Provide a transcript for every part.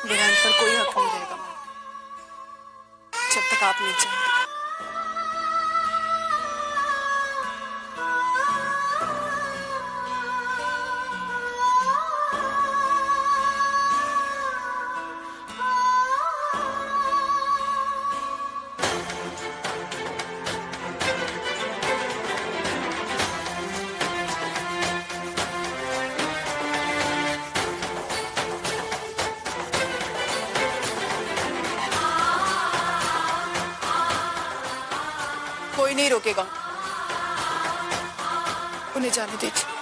विरान पर कोई हक नहीं रहेगा जब तक आप नहीं चाहेंगे। कोई नहीं रोकेगा, उन्हें जाने दीजिए।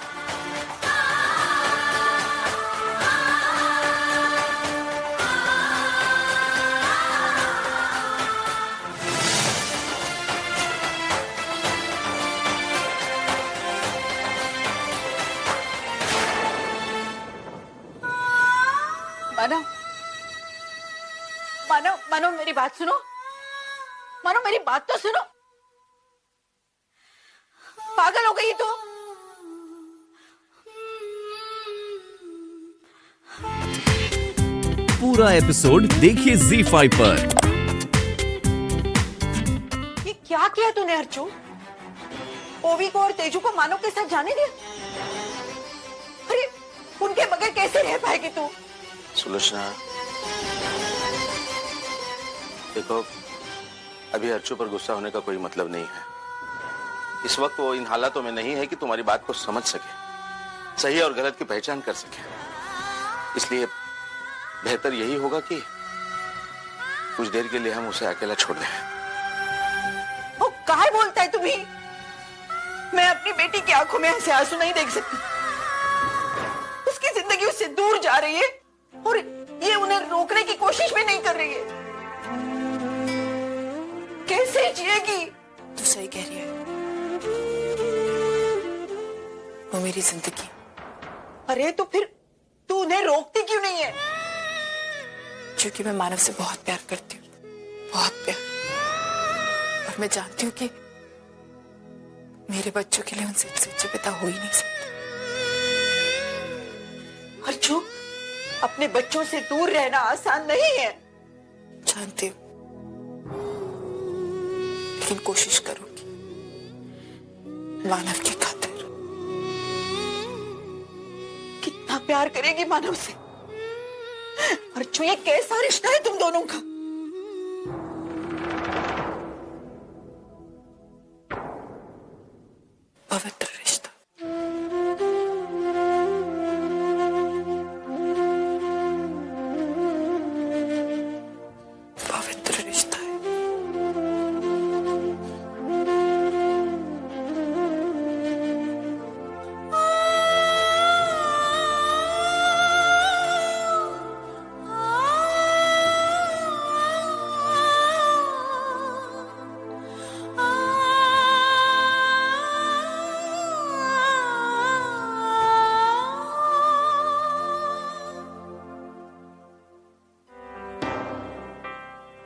मानो, मानो, मानो मेरी बात सुनो। मानो मेरी बात तो सुनो। पागल हो गई तू? पूरा एपिसोड देखिए ZEE5 पर। ये क्या किया तूने अर्चू? ओवी को और तेजू को मानो के साथ जाने दिया? अरे उनके बगैर कैसे रह पाएगी तू? सुलोचना, देखो अभी अर्चू पर गुस्सा होने का कोई मतलब नहीं है। इस वक्त वो इन हालातों में नहीं है कि तुम्हारी बात को समझ सके, सही और गलत की पहचान कर सके। इसलिए बेहतर यही होगा कि कुछ देर के लिए हम उसे अकेला छोड़ दें। वो काहे बोलता है तू भी? मैं अपनी बेटी की आंखों में ऐसे आंसू नहीं देख सकती। उसकी जिंदगी उससे दूर जा रही है और ये उन्हें रोकने की कोशिश भी नहीं कर रही है। कैसे जिएगी? तू सही कह रही है, वो मेरी जिंदगी। अरे तो फिर तू उन्हें रोकती क्यों नहीं है? क्योंकि मैं मानव से बहुत प्यार करती हूँ, बहुत प्यार। और मैं जानती हूँ कि मेरे बच्चों के लिए उनसे सच्चे पिता हो ही नहीं सकते। अर्जू, अपने बच्चों से दूर रहना आसान नहीं है। जानती हूँ, लेकिन कोशिश करूंगी मानव की खातिर। कितना प्यार करेगी मानव से? अर्जू, ये कैसा रिश्ता है तुम दोनों का? पवित्र रिश्ता। पवित्र रिश्ता है।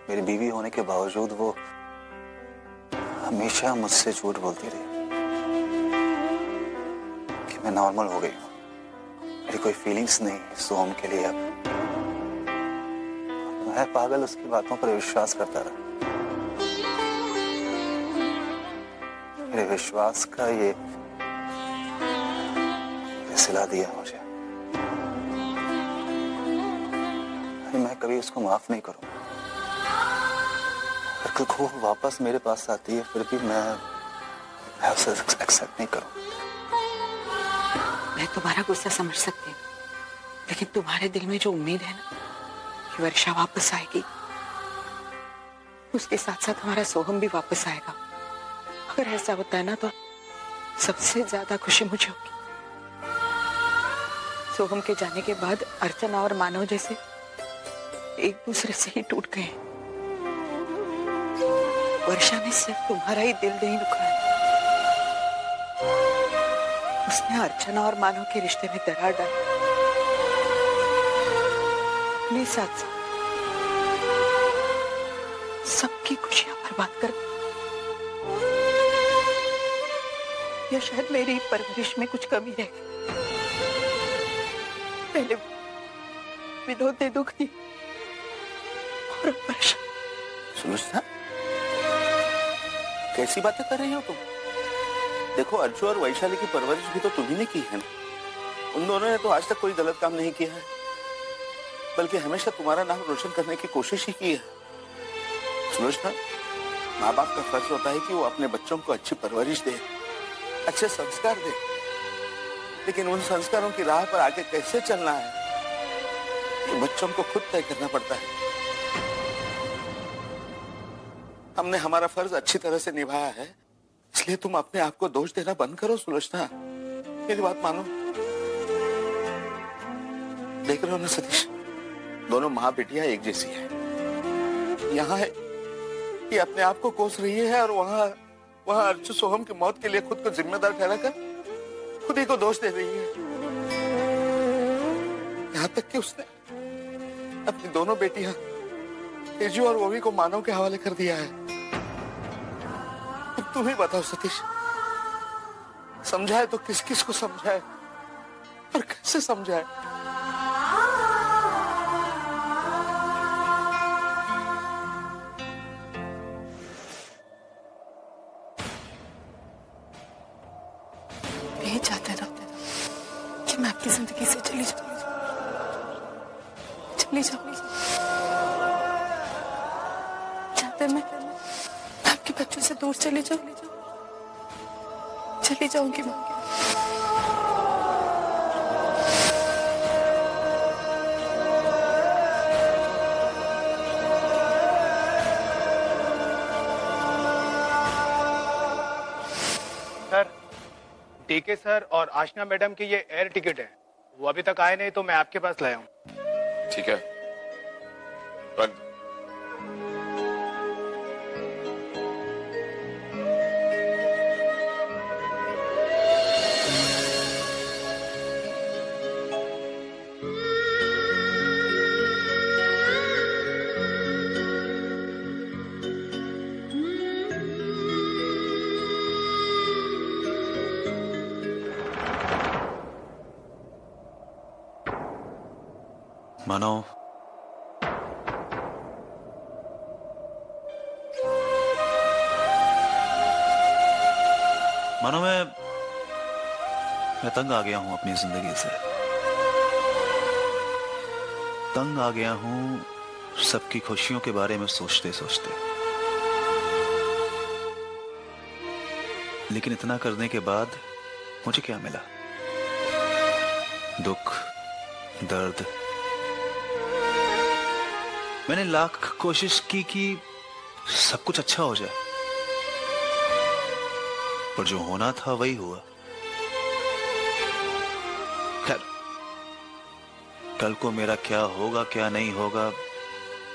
मेरी बीवी होने के बावजूद वो हमेशा मुझसे झूठ बोलती रही कि मैं नॉर्मल हो गई हूँ, मेरी कोई फीलिंग्स नहीं है सोहम के लिए। अब मैं पागल उसकी बातों पर विश्वास करता रहा। मेरे विश्वास का ये सिला दिया मुझे। मैं कभी उसको माफ नहीं करूंगा। अगर वो वापस मेरे पास आती है फिर भी मैं उसे एक्सेप्ट नहीं करूंगा। मैं तुम्हारा गुस्सा समझ सकती हूँ, लेकिन तुम्हारे दिल में जो उम्मीद है ना कि वर्षा वापस आएगी, उसके साथ साथ हमारा सोहम भी वापस आएगा। अगर ऐसा होता है ना तो सबसे ज्यादा खुशी मुझे होगी। सोहम के जाने के बाद अर्चना और मानव जैसे एक दूसरे से ही टूट गए। वर्षा ने सिर्फ तुम्हारा ही दिल नहीं दुखाया, उसने अर्चना और मानव के रिश्ते में दरार डाली। अपने साथ सबकी खुशियां बर्बाद कर दी। या शायद मेरी परवरिश में कुछ कमी रह गई। पहले विनोद ने दुख दी, और परेशान। सुलोचना, कैसी बातें कर रही हो तुम? देखो, अर्जु और वैशाली की परवरिश भी तो तुम्ही ने की है ना। उन दोनों ने तो आज तक कोई गलत काम नहीं किया है, बल्कि हमेशा तुम्हारा नाम रोशन करने की कोशिश ही की है। सुलोचना, माँ बाप का फर्ज होता है कि वो अपने बच्चों को अच्छी परवरिश दे, अच्छे संस्कार दे, लेकिन उन संस्कारों की राह पर आगे कैसे चलना है ये बच्चों को खुद तय करना पड़ता है। हमने हमारा फर्ज अच्छी तरह से निभाया है, इसलिए तुम अपने आप को दोष देना बंद करो। सुलोचना, मेरी बात मानो। देख रहे हो ना सतीश, दोनों माँ बेटियां एक जैसी है। यहाँ है कि अपने आप को कोस रही है, और वहां अर्जु सोहम की मौत के लिए खुद को जिम्मेदार ठहराकर खुद ही को दोष दे रही है। यहाँ तक कि उसने अपनी दोनों बेटियां तेजू और ओवी को मानव के हवाले कर दिया है। अब तुम ही बताओ सतीश, समझाए तो किस किस को समझाए और कैसे समझाए? यही चाहते ना कि मैं आपकी जिंदगी से चली जाऊं। चाहते मैं आपके बच्चों से दूर चली जाऊंगी मां। सर, टीके सर और आशना मैडम की ये एयर टिकट है, वो अभी तक आए नहीं तो मैं आपके पास लाया हूँ। ठीक है, रख दो। मानो मैं तंग आ गया हूं अपनी जिंदगी से। तंग आ गया हूं सबकी खुशियों के बारे में सोचते सोचते। लेकिन इतना करने के बाद मुझे क्या मिला? दुख, दर्द। मैंने लाख कोशिश की कि सब कुछ अच्छा हो जाए, पर जो होना था वही हुआ। खैर, कल को मेरा क्या होगा क्या नहीं होगा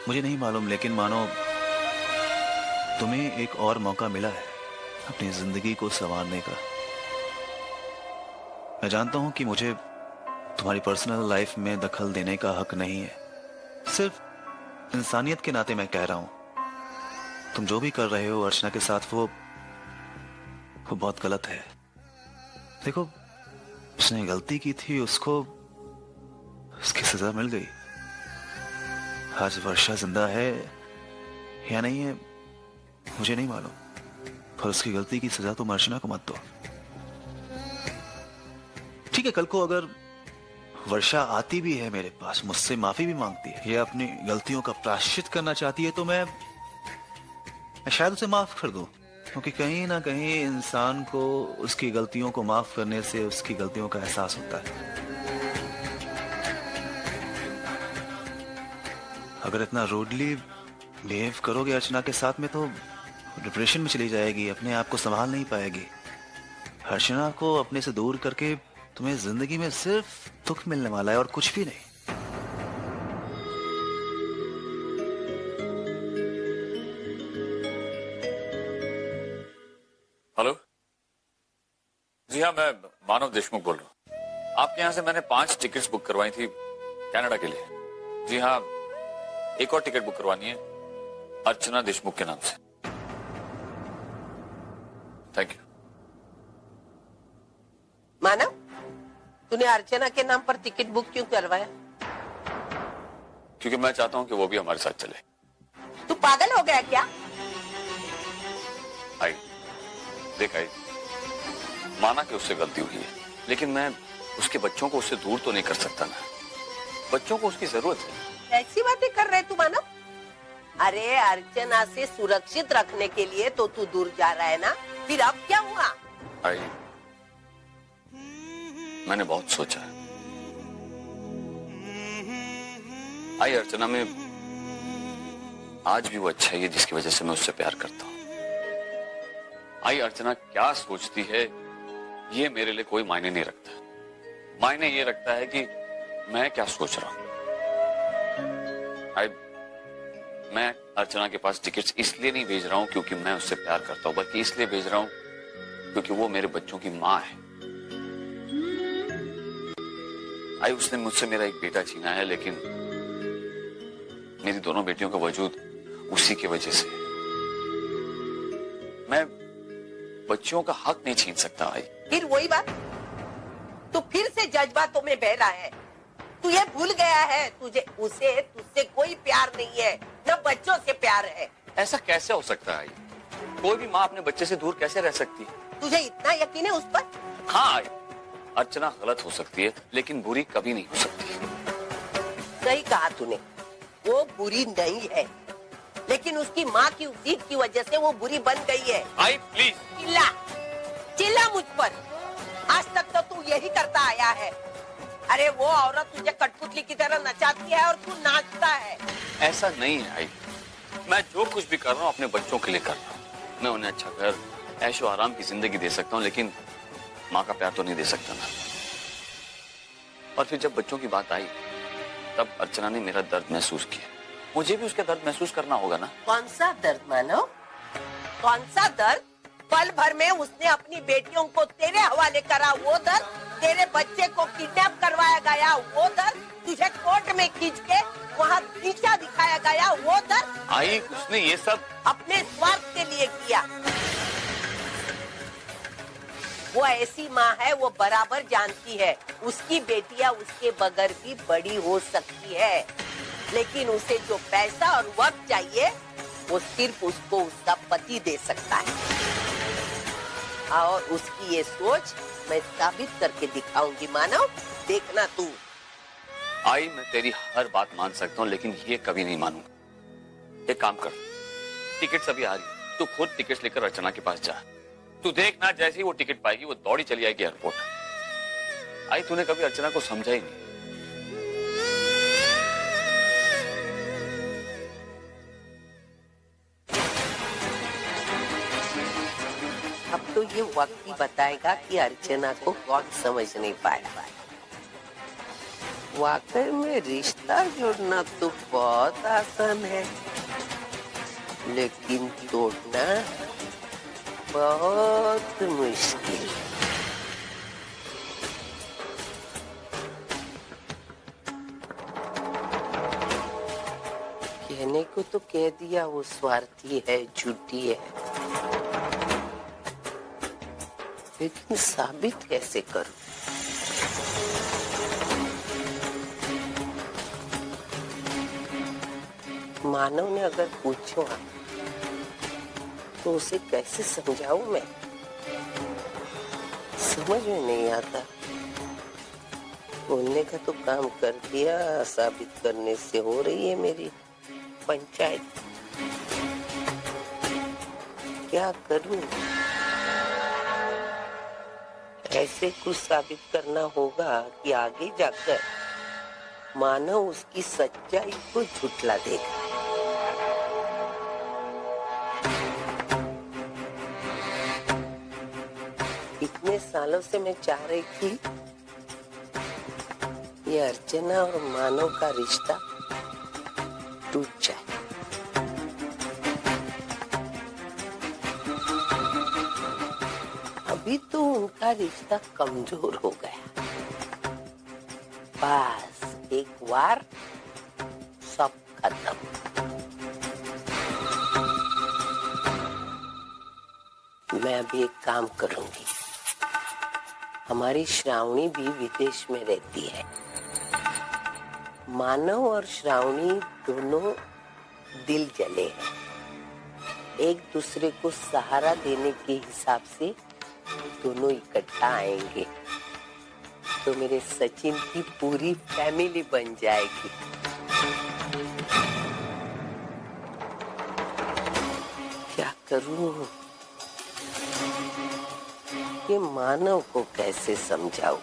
मुझे नहीं मालूम, लेकिन मानो तुम्हें एक और मौका मिला है अपनी जिंदगी को संवारने का। मैं जानता हूं कि मुझे तुम्हारी पर्सनल लाइफ में दखल देने का हक नहीं है। सिर्फ इंसानियत के नाते मैं कह रहा हूं, तुम जो भी कर रहे हो अर्चना के साथ वो बहुत गलत है। देखो, उसने गलती की थी, उसको उसकी सजा मिल गई। आज वर्षा जिंदा है या नहीं है मुझे नहीं मालूम, पर उसकी गलती की सजा तुम अर्चना को मत दो। ठीक है, कल को अगर वर्षा आती भी है मेरे पास, मुझसे माफी भी मांगती है या अपनी गलतियों का प्रायश्चित करना चाहती है, तो मैं शायद उसे माफ कर दूं, क्योंकि कहीं ना कहीं इंसान को उसकी गलतियों को माफ करने से उसकी गलतियों का एहसास होता है। अगर इतना रूडली बिहेव करोगे अर्चना के साथ में तो डिप्रेशन में चली जाएगी, अपने आप को संभाल नहीं पाएगी। अर्चना को अपने से दूर करके तुम्हें जिंदगी में सिर्फ दुख मिलने वाला है और कुछ भी नहीं। हेलो जी हाँ, मैं मानव देशमुख बोल रहा हूँ। आपके यहाँ से मैंने 5 टिकट्स बुक करवाई थी कनाडा के लिए। जी हाँ, एक और टिकट बुक करवानी है अर्चना देशमुख के नाम से। Thank you. मानव, तूने अर्चना के नाम पर टिकट बुक क्यों करवाया? क्योंकि मैं चाहता हूं कि वो भी हमारे साथ चले। तू पागल हो गया क्या? आई देख आई, माना कि उससे गलती हुई है, लेकिन मैं उसके बच्चों को उससे दूर तो नहीं कर सकता ना। बच्चों को उसकी जरूरत है। ऐसी बातें कर रहे तू मानव? अरे अर्चना से सुरक्षित रखने के लिए तो तू दूर जा रहा है ना, फिर अब क्या हुआ? आई मैंने बहुत सोचा है। आई अर्चना में आज भी वो अच्छा है जिसकी वजह से मैं उससे प्यार करता हूँ। आई अर्चना क्या सोचती है ये मेरे लिए कोई मायने नहीं रखता। मायने ये रखता है कि मैं क्या सोच रहा हूं। मैं अर्चना के पास टिकट्स इसलिए नहीं भेज रहा हूं क्योंकि मैं उससे प्यार करता हूं, बल्कि इसलिए भेज रहा हूं क्योंकि वो मेरे बच्चों की माँ है। आई उसने मुझसे मेरा एक बेटा छीना है, लेकिन मेरी दोनों बेटियों का वजूद उसी की वजह से। मैं बच्चों का हक नहीं छीन सकता। आई फिर वही बात, तू फिर से जज्बातों में बह रहा है। तू ये भूल गया है तुझे तुझसे कोई प्यार नहीं है, न बच्चों से प्यार है। ऐसा कैसे हो सकता है? कोई भी माँ अपने बच्चे से दूर कैसे रह सकती है? तुझे इतना यकीन है उस पर? हाँ आई, अर्चना गलत हो सकती है लेकिन बुरी कभी नहीं हो सकती। सही कहा तूने, वो बुरी नहीं है, लेकिन उसकी माँ की जिद की वजह से वो बुरी बन गई है। आई प्लीज चिल्ला चिल्ला मुझ पर। आज तक तो तू यही करता आया है। अरे वो औरत तुझे कठपुतली की तरह नचाती है और तू नाचता है। ऐसा नहीं है आई, मैं जो कुछ भी कर रहा हूँ अपने बच्चों के लिए कर रहा हूँ। मैं उन्हें अच्छा घर, ऐशो आराम की जिंदगी दे सकता हूँ, लेकिन माँ का प्यार तो नहीं दे सकता ना। और फिर जब बच्चों की बात आई तब अर्चना ने मेरा दर्द महसूस किया। मुझे भी उसका दर्द महसूस करना होगा ना। कौन सा दर्द मानो? कौन सा दर्द? पल भर में उसने अपनी बेटियों को तेरे हवाले करा वो दर्द, तेरे बच्चे को किडनैप करवाया गया वो दर्द, तुझे कोर्ट में खींच के वहाँ नीचा दिखाया गया वो दर्द। आई उसने ये सब अपने स्वार्थ के लिए किया। वो ऐसी माँ है, वो बराबर जानती है उसकी बेटियां उसके बगैर भी बड़ी हो सकती है, लेकिन उसे जो पैसा और वक्त चाहिए वो सिर्फ उसको उसका पति दे सकता है। और उसकी ये सोच मैं साबित करके दिखाऊंगी मानव, देखना तू। आई मैं तेरी हर बात मान सकता हूँ, लेकिन ये कभी नहीं मानूंगा। एक काम कर, टिकट अभी आ रही, तू खुद टिकट लेकर अर्चना के पास जा। तू देखना जैसे ही वो टिकट पाएगी वो दौड़ी चली आएगी एयरपोर्ट। आई तूने कभी अर्चना को समझा ही नहीं। अब तो ये वक्त ही बताएगा कि अर्चना को कौन समझ नहीं पाया। वाकई में रिश्ता जोड़ना तो बहुत आसान है, लेकिन तोड़ना बहुत मुश्किल। कहने को तो कह दिया वो स्वार्थी है, झूठी है, लेकिन साबित कैसे करूं? मानव ने अगर पूछा तो उसे कैसे समझाऊं मैं? समझ में नहीं आता। बोलने का तो काम कर दिया, साबित करने से हो रही है मेरी पंचायत। क्या करूं? ऐसे कुछ साबित करना होगा कि आगे जाकर मानव उसकी सच्चाई को झुठला देगा। इतने सालों से मैं चाह रही थी ये अर्चना और मानव का रिश्ता टूट जाए। अभी तो उनका रिश्ता कमजोर हो गया। बस एक बार सब खत्म। मैं अभी एक काम करूंगी। हमारी श्रावणी भी विदेश में रहती है। मानव और श्रावणी दोनों दिल जले हैं। एक दूसरे को सहारा देने के हिसाब से दोनों इकट्ठा आएंगे तो मेरे सचिन की पूरी फैमिली बन जाएगी। क्या करूं? ये मानव को कैसे समझाऊं?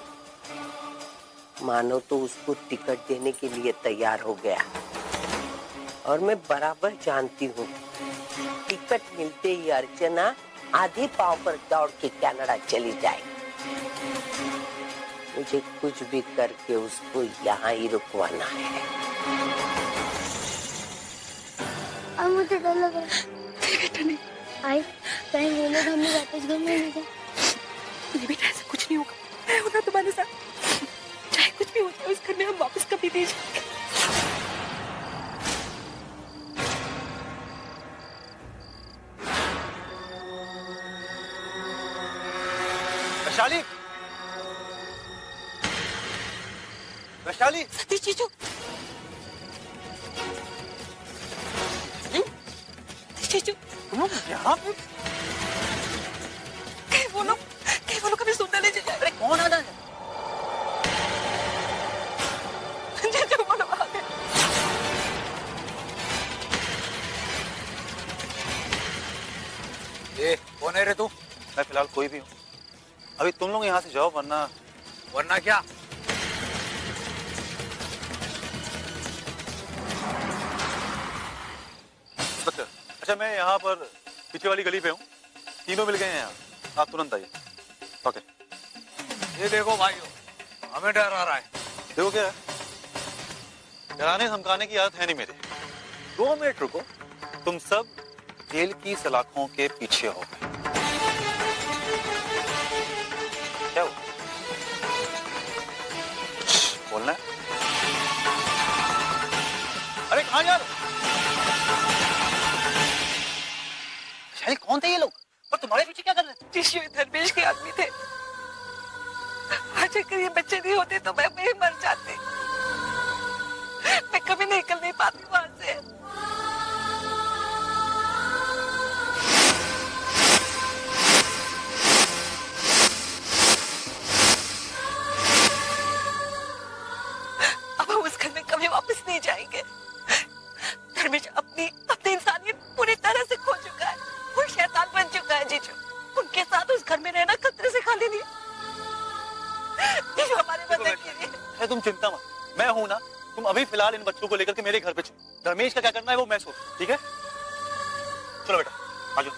मानव तो उसको टिकट देने के लिए तैयार हो गया और मैं बराबर जानती हूँ टिकट मिलते ही अर्चना आधे पांव पर दौड़ के कनाडा चली जाएगी। मुझे कुछ भी करके उसको यहाँ ही रुकवाना है। अब मुझे डर लग रहा है। बेटा नहीं आई कहीं वो लोग हमें वापस घर में ले जाए। नहीं बेटा, ऐसा कुछ नहीं होगा। मैं हूं ना तुम्हारे साथ। चाहे कुछ भी हो जाए, उस घर में हम वापस कभी नहीं जाएंगे। वैशाली, वैशाली, सतीश जीजू, सतीश जीजू, यहाँ पे कहीं वो लोग हमें सुनने ले जाए। अरे कौन आना है? जीजू वो लोग आ गए। ए, कौन है रे तू? मैं फिलहाल कोई भी हूँ। अभी तुम लोग यहाँ से जाओ वरना क्या? अच्छा, मैं यहाँ पर पीछे वाली गली पे हूँ। तीनों मिल गए हैं यहाँ। आप तुरंत आइए। ओके। ये देखो भाइयों, हमें डर आ रहा है। देखो क्या है, डराने धमकाने की आदत है नहीं मेरे। 2 मिनट रुको, तुम सब जेल की सलाखों के पीछे हो गए। क्या हुआ? बोलना है? अरे कहाँ जा रहे हो? शायद कौन थे ये लोग और तुम्हारे पीछे क्या कर रहे थे? ऋषि धर्मेश के आदमी थे। आज अगर ये बच्चे नहीं होते तो मैं वहीं मर जाती। मैं कभी निकल नहीं पाती वहां से। अब हम उस घर में कभी वापस नहीं जाएंगे। धर्मेश अपनी इंसानियत पूरी तरह से खो चुका है। वो शैतान बन चुका है जीजू। उनके साथ उस घर में रहना खतरे से खाली नहीं। जीजू हमारी मदद कीजिए। तुम चिंता मत, मैं हूं ना। तुम अभी फिलहाल इन बच्चों को लेकर के मेरे घर पे चलो। धर्मेश का क्या करना है वो मैं सोच, ठीक है? चलो बेटा, आ जाओ।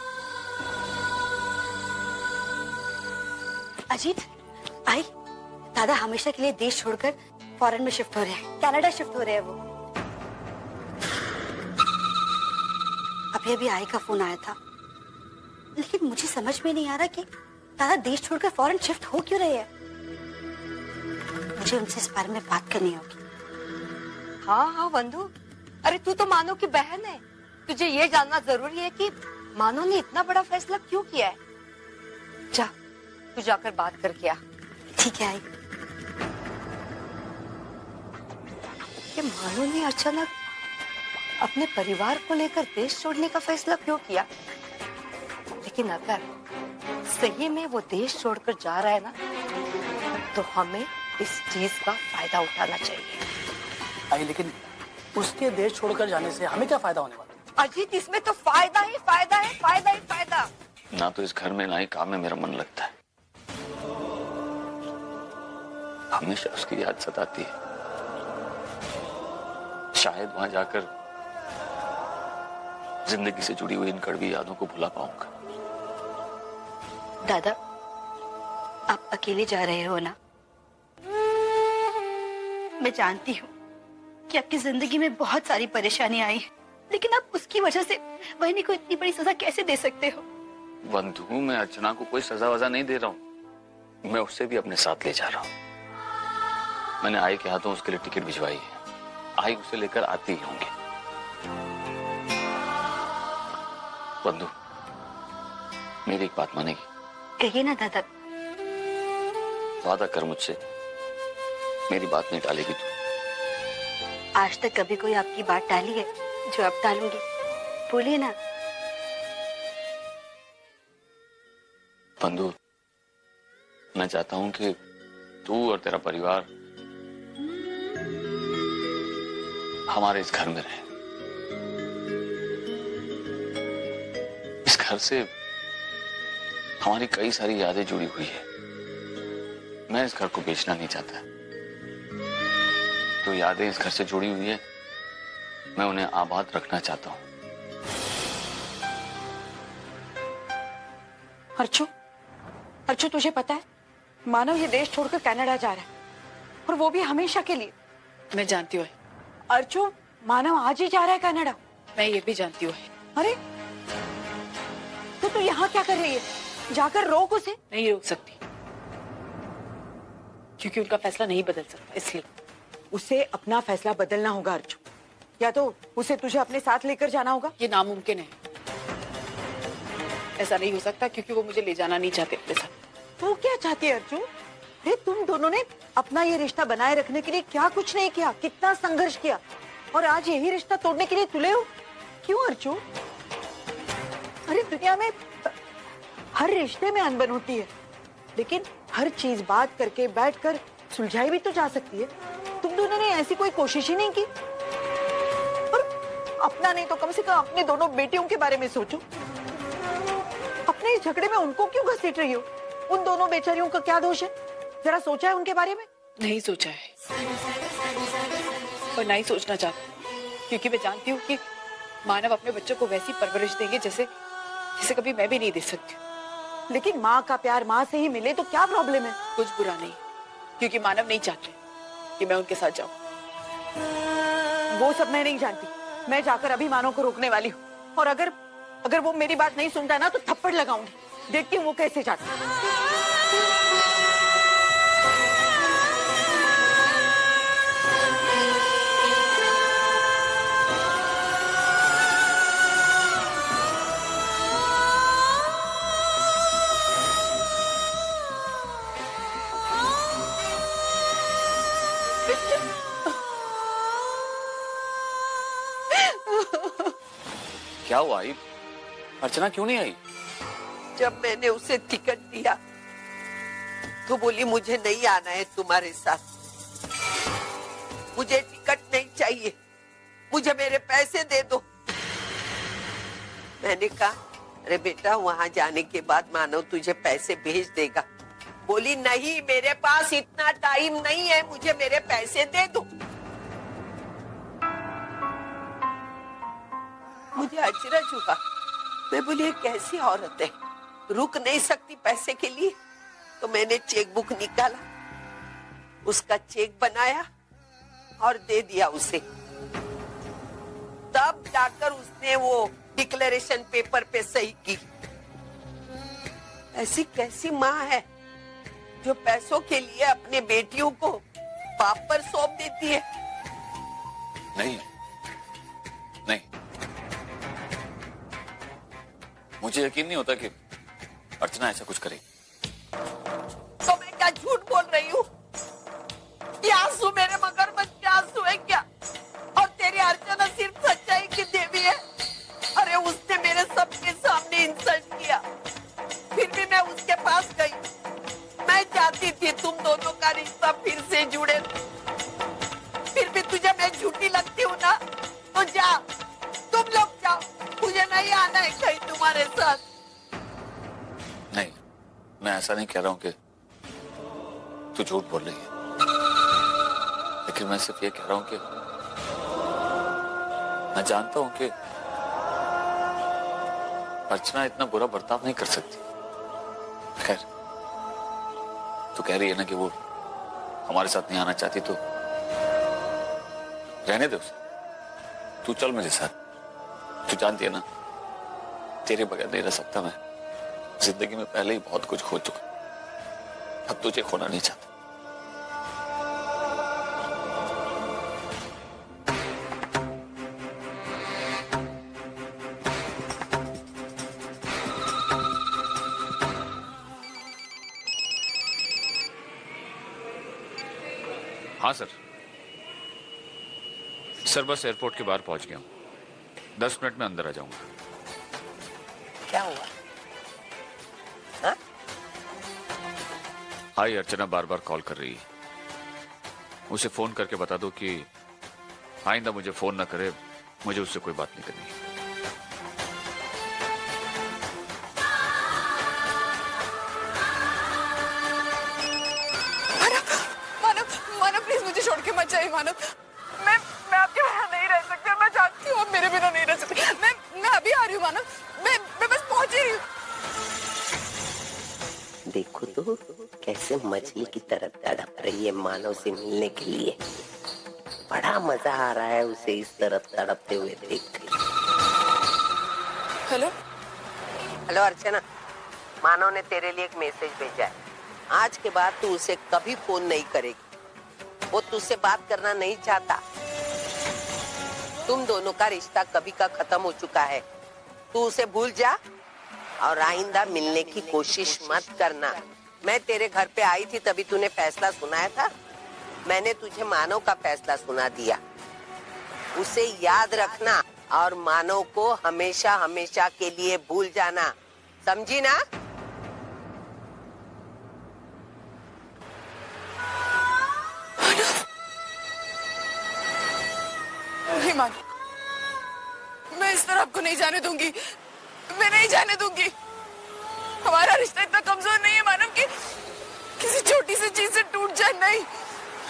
अजीत आई, दादा हमेशा के लिए देश छोड़कर फॉरेन में शिफ्ट हो रहे हैं, कनाडा शिफ्ट हो रहे हैं वो। अभी आई का फोन आया था, लेकिन मुझे समझ में नहीं आ रहा कि दादा देश छोड़कर फॉरेन शिफ्ट हो क्यों रहे हैं। मुझे उनसे इस बारे में बात करनी होगी। हाँ वंदु, अरे तू तो मानो की बहन है। तुझे ये जानना जरूरी है कि मानो ने इतना बड़ा फैसला क्यों किया है। जा, तू जाकर बात करके आ। ठीक है आई। कि मानो ने अचानक अपने परिवार को लेकर देश छोड़ने का फैसला क्यों किया। लेकिन अगर सही में वो देश छोड़कर जा रहा है ना, तो हमें इस चीज का फायदा उठाना चाहिए। आई, लेकिन उसके देश छोड़कर जाने से हमें क्या फायदा होने वाला? अजीत, इसमें तो फायदा ही फायदा है, फायदा ही फायदा। ना तो इस घर में ना ही काम में मेरा मन लगता है। हमेशा उसकी याद सताती है। शायद वहां जाकर जिंदगी से जुड़ी हुई इन कड़वी यादों को भुला पाऊंगा। दादा, आप अकेले जा रहे हो ना? मैं जानती हूँ कि आपकी जिंदगी में बहुत सारी परेशानी आई है, लेकिन आप उसकी वजह से बहनी को इतनी बड़ी सजा कैसे दे सकते हो? बंधु, मैं अर्चना को कोई सजा वजा नहीं दे रहा हूँ। मैं उसे भी अपने साथ ले जा रहा हूँ। मैंने आई के हाथों उसके लिए टिकट भिजवाई है। आई उसे लेकर आती ही होंगी। बंधु, मेरी एक बात मानेगी? कहिए ना दादा। वादा कर मुझसे, मेरी बात नहीं टालेगी तू? आज तक कभी कोई आपकी बात टाली है? जो अब डालूंगी, बोलिए ना। बंधु, मैं चाहता हूं कि तू और तेरा परिवार हमारे इस घर में रहे। इस घर से हमारी कई सारी यादें जुड़ी हुई है। मैं इस घर को बेचना नहीं चाहता। जो यादें इस घर से जुड़ी हुई है, मैं उन्हें आबाद रखना चाहता हूं। अर्चू, अर्चू तुझे पता है मानव ये देश छोड़कर कनाडा जा रहा है, और वो भी हमेशा के लिए। मैं जानती हूँ। अर्चू, मानव आज ही जा रहा है कनाडा। मैं ये भी जानती हूँ। अरे तो तू यहाँ क्या कर रही है? जाकर रोक उसे। नहीं रोक सकती, क्योंकि उनका फैसला नहीं बदल सकता, इसलिए। उसे अपना फैसला बदलना होगा अर्चू, या तो उसे तुझे अपने साथ लेकर जाना होगा। ये नामुमकिन है। ऐसा नहीं हो सकता, क्योंकि वो मुझे ले जाना नहीं चाहते अपने साथ। तू क्या चाहती है अर्चू? अरे तुम दोनों ने अपना ये रिश्ता बनाए रखने के लिए क्या कुछ नहीं किया, कितना संघर्ष किया, और आज यही रिश्ता तोड़ने के लिए तुले हो। क्यों अर्चू? अरे दुनिया में हर रिश्ते में अनबन होती है, लेकिन हर चीज बात करके बैठकर सुलझाई भी तो जा सकती है। तुम दोनों ने ऐसी कोई कोशिश ही नहीं की। और अपना नहीं तो कम से कम अपने दोनों बेटियों के बारे में सोचो। अपने इस झगड़े में उनको क्यों घसीट रही हो? उन दोनों बेचारियों का क्या दोष है? जरा सोचा है उनके बारे में? नहीं सोचा है, और नहीं सोचना चाहती, क्योंकि मैं जानती हूँ कि मानव अपने बच्चों को वैसी परवरिश देंगे जैसे कभी मैं भी नहीं दे सकती। लेकिन माँ का प्यार माँ से ही मिले तो क्या प्रॉब्लम है? कुछ बुरा नहीं, क्योंकि मानव नहीं चाहते कि मैं उनके साथ जाऊं। वो सब मैं नहीं जानती। मैं जाकर अभी मानव को रोकने वाली हूँ, और अगर वो मेरी बात नहीं सुनता ना तो थप्पड़ लगाऊंगी। देखती हूँ वो कैसे जाता है। क्या हुआ आई? अर्चना क्यों नहीं आई? जब मैंने उसे टिकट दिया तो बोली मुझे नहीं आना है तुम्हारे साथ, मुझे टिकट नहीं चाहिए, मुझे मेरे पैसे दे दो। मैंने कहा अरे बेटा वहां जाने के बाद मानव तुझे पैसे भेज देगा। बोली नहीं मेरे पास इतना टाइम नहीं है, मुझे मेरे पैसे दे दो। मुझे अचरज हुआ। मैं बोली ये कैसी औरत है, रुक नहीं सकती पैसे के लिए। तो मैंने चेक बुक निकाला, उसका चेक बनाया और दे दिया उसे। तब जाकर उसने वो डिक्लेरेशन पेपर पे सही की। ऐसी कैसी माँ है जो पैसों के लिए अपने बेटियों को बाप पर सौंप देती है? नहीं नहीं, मुझे यकीन नहीं होता कि अर्चना ऐसा कुछ करेगी। तो मैं क्या झूठ बोल रही हूँ? ये आंसू मेरे मगरमच्छ के आंसू है क्या? और तेरी अर्चना सिर्फ सच्चाई की देवी है? अरे उसने मेरे सबके सामने इंसल्ट किया, फिर भी मैं उसके पास गई। मैं चाहती थी तुम दोनों का रिश्ता फिर से जुड़े, फिर भी तुझे मैं झूठी लगती हूँ ना? तो जा, तुम लोग जाओ, मुझे नहीं आना है कहीं तुम्हारे साथ। नहीं, मैं ऐसा नहीं कह रहा हूं कि तू झूठ बोल रही है, लेकिन मैं सिर्फ ये कह रहा हूं कि मैं जानता हूं कि अर्चना इतना बुरा बर्ताव नहीं कर सकती। खैर, तू कह रही है ना कि वो हमारे साथ नहीं आना चाहती, तो रहने दे उसे। तू चल मेरे साथ। तू जानती है ना, तेरे बगैर नहीं रह सकता मैं। जिंदगी में पहले ही बहुत कुछ खो चुका, अब तुझे खोना नहीं चाहता। हाँ सर, बस एयरपोर्ट के बाहर पहुंच गया हूं। 10 मिनट में अंदर आ जाऊंगा। क्या हुआ? हाँ? हाय, अर्चना बार बार कॉल कर रही है। उसे फोन करके बता दो कि आइंदा मुझे फोन ना करे, मुझे उससे कोई बात नहीं करनी। मानव प्लीज मुझे छोड़ के मत जाइए मानव। मैं आपके बिना नहीं रह सकती, मैं जानती हूँ आप मेरे बिना नहीं रह सकती। मैं अभी आ रही हूँ मानव, मैं बस पहुंच ही रही हूँ। देखो तो कैसे मछली की तरह तड़प रही है मानव से मिलने के लिए। बड़ा मजा आ रहा है उसे इस तरफ तड़पते हुए देखकर। हेलो हेलो अर्चना, मानव ने तेरे लिए एक मैसेज भेजा है। आज के बाद तू उसे कभी फोन नहीं करेगी, वो तुझसे बात करना नहीं चाहता। तुम दोनों का रिश्ता कभी का खत्म हो चुका है। तू उसे भूल जा और आइंदा मिलने की कोशिश मत करना। मैं तेरे घर पे आई थी तभी तूने फैसला सुनाया था, मैंने तुझे मानव का फैसला सुना दिया। उसे याद रखना और मानव को हमेशा हमेशा के लिए भूल जाना, समझी ना? नहीं मानव, मैं इस तरह आपको नहीं जाने दूंगी, मैं नहीं जाने दूंगी। हमारा रिश्ता इतना कमजोर नहीं है मानव कि किसी छोटी सी चीज से टूट जाए। नहीं,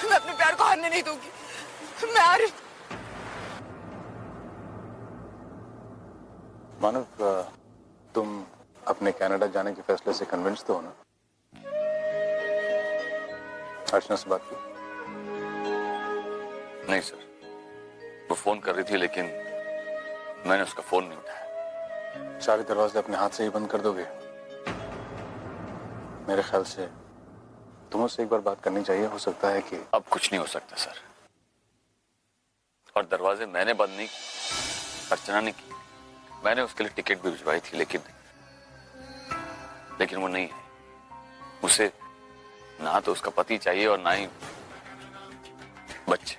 मैं अपने प्यार को हारने नहीं दूंगी। मैं आ रही हूँ। मानव, तुम अपने कनाडा जाने के फैसले से कन्विंस तो हो ना? अर्चना से बात की? नहीं सर, वो फोन कर रही थी लेकिन मैंने उसका फोन नहीं उठाया। सारे दरवाजे अपने हाथ से ही बंद कर दोगे? मेरे ख्याल से तुम्हें उससे एक बार बात करनी चाहिए। हो सकता है कि अब कुछ नहीं हो सकता सर, और दरवाजे मैंने बंद नहीं, अर्चना ने की। मैंने उसके लिए टिकट भी भिजवाई थी लेकिन वो नहीं है। उसे ना तो उसका पति चाहिए और ना ही बच्चे।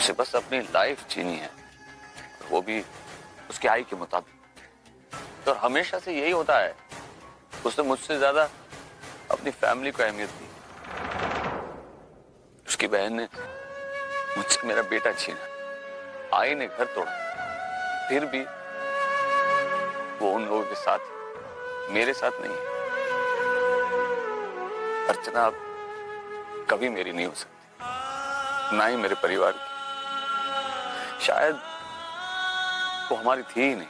उसे बस अपनी लाइफ जीनी है, वो भी उसकी आयु के मुताबिक। तो हमेशा से यही होता है, उसने मुझसे ज्यादा अपनी फैमिली को अहमियत दी। उसकी बहन ने मुझसे मेरा बेटा छीना, आई ने घर तोड़ा, फिर भी वो उन लोगों के साथ, मेरे साथ नहीं। अर्चना अब कभी मेरी नहीं हो सकती, ना ही मेरे परिवार की। शायद वो हमारी थी ही नहीं।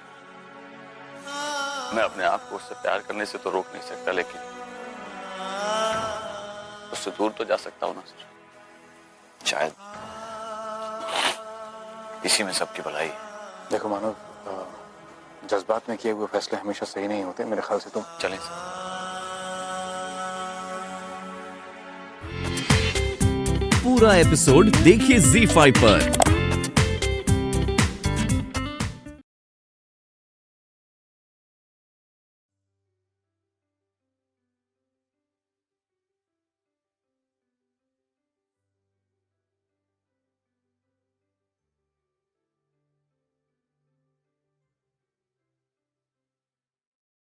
मैं अपने आप को उससे प्यार करने से तो रोक नहीं सकता, लेकिन उससे दूर तो जा सकता हूं ना सर। शायद इसी में सबकी भलाई है। देखो मानव, जज्बात में किए हुए फैसले हमेशा सही नहीं होते। मेरे ख्याल से तुम चलें सर। पूरा एपिसोड देखिए ZEE5 पर।